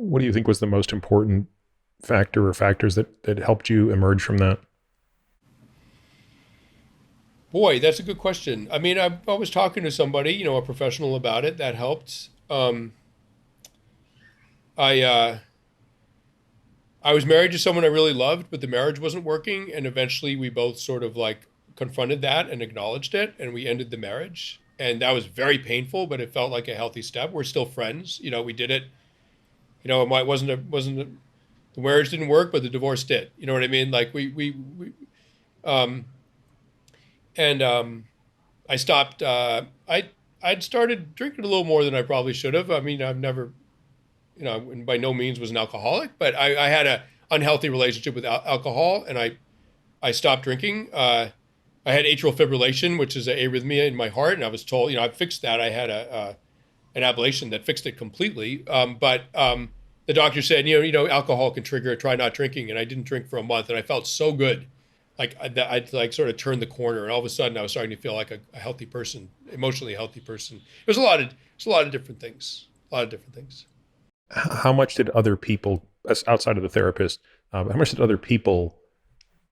what do you think was the most important factor or factors that helped you emerge from that? Boy, that's a good question. I mean, I was talking to somebody, a professional about it. That helped. I I was married to someone I really loved, but the marriage wasn't working, and eventually we both sort of like confronted that and acknowledged it, and we ended the marriage. And that was very painful, but it felt like a healthy step. We're still friends. We did it. It wasn't the marriage didn't work, but the divorce did. You know what I mean? Like we um, and I stopped. I'd started drinking a little more than I probably should have. I mean, I've never, and by no means was an alcoholic, but I had a unhealthy relationship with alcohol, and I stopped drinking. I had atrial fibrillation, which is an arrhythmia in my heart, and I was told, I fixed that. I had an ablation that fixed it completely. But the doctor said, alcohol can trigger it. Try not drinking, and I didn't drink for a month, and I felt so good. Like I'd like sort of turned the corner, and all of a sudden I was starting to feel like a healthy person, emotionally healthy person. There's a lot of different things, a lot of different things. How much did other people, outside of the therapist, how much did other people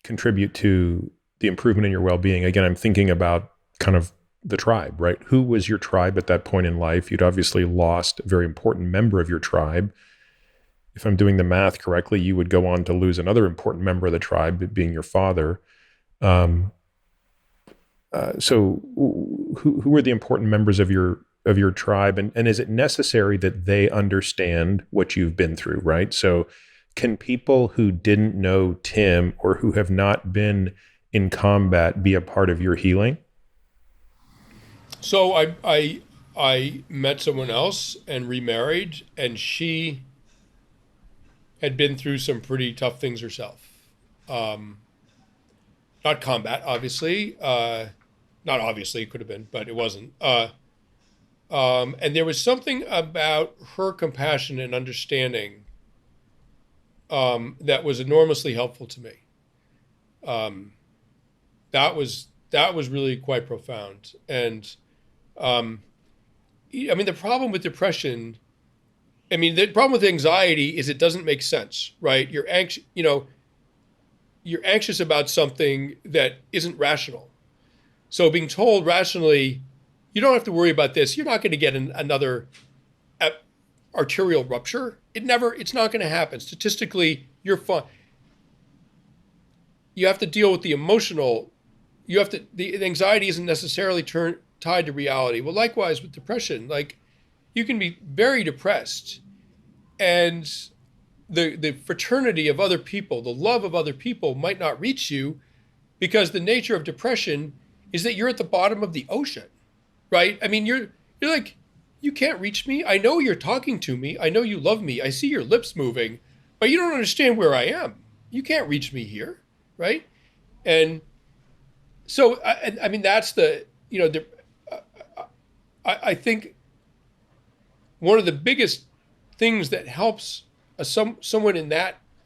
contribute to the improvement in your well-being? Again, I'm thinking about kind of the tribe, right? Who was your tribe at that point in life? You'd obviously lost a very important member of your tribe. If I'm doing the math correctly, you would go on to lose another important member of the tribe, being your father. Um, so who were the important members of your tribe? And is it necessary that they understand what you've been through, right? So can people who didn't know Tim or who have not been in combat be a part of your healing? So I met someone else and remarried, and she had been through some pretty tough things herself. Um, Not combat, obviously. Not obviously, it could have been, but it wasn't. And there was something about her compassion and understanding that was enormously helpful to me. Um, that was really quite profound. And um, I mean, the problem with depression, I mean, the problem with anxiety is it doesn't make sense, right? You're anxious about something that isn't rational. So being told rationally, you don't have to worry about this. You're not going to get another uh, arterial rupture. It's not going to happen. Statistically, you're fine. You have to deal with the emotional. The anxiety isn't necessarily tied to reality. Well, likewise with depression, like you can be very depressed, and the fraternity of other people, the love of other people might not reach you, because the nature of depression is that you're at the bottom of the ocean, right? I mean, you're like, you can't reach me. I know you're talking to me. I know you love me. I see your lips moving, but you don't understand where I am. You can't reach me here, right? And so, I mean, that's I think one of the biggest things that helps someone in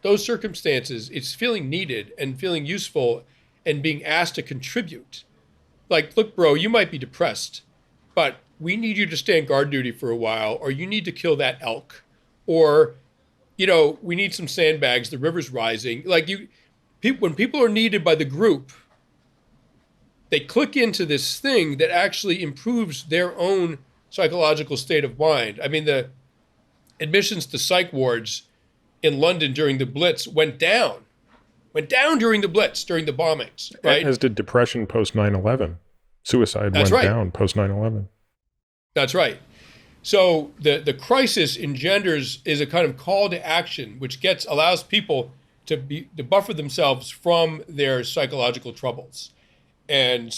those circumstances is feeling needed and feeling useful and being asked to contribute. Like, look, bro, you might be depressed, but we need you to stand guard duty for a while, or you need to kill that elk, or we need some sandbags. The river's rising. Like when people are needed by the group, they click into this thing that actually improves their own psychological state of mind. I mean, the admissions to psych wards in London during the Blitz went down during the Blitz, during the bombings, right? As did depression post 9/11. Suicide That's went right. down post 9/11. That's right. So the crisis engenders is a kind of call to action, which allows people to buffer themselves from their psychological troubles. And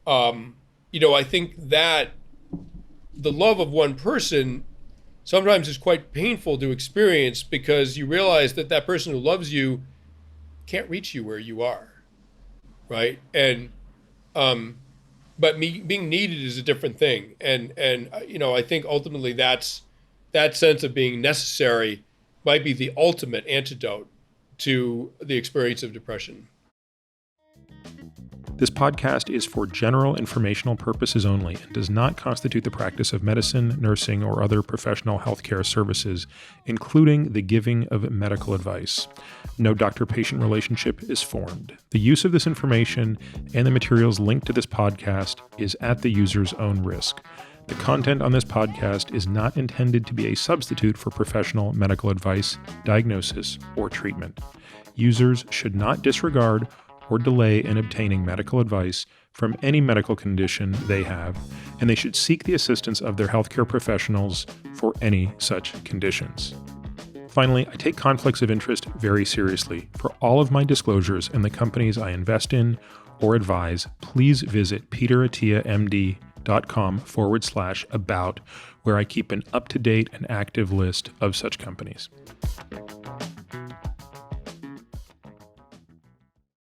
I think that the love of one person sometimes is quite painful to experience, because you realize that that person who loves you can't reach you where you are, right? And but being needed is a different thing, and I think ultimately that sense of being necessary might be the ultimate antidote to the experience of depression. This podcast is for general informational purposes only and does not constitute the practice of medicine, nursing, or other professional healthcare services, including the giving of medical advice. No doctor-patient relationship is formed. The use of this information and the materials linked to this podcast is at the user's own risk. The content on this podcast is not intended to be a substitute for professional medical advice, diagnosis, or treatment. Users should not disregard or delay in obtaining medical advice from any medical condition they have, and they should seek the assistance of their healthcare professionals for any such conditions. Finally, I take conflicts of interest very seriously. For all of my disclosures and the companies I invest in or advise, please visit peterattiamd.com/about, where I keep an up-to-date and active list of such companies.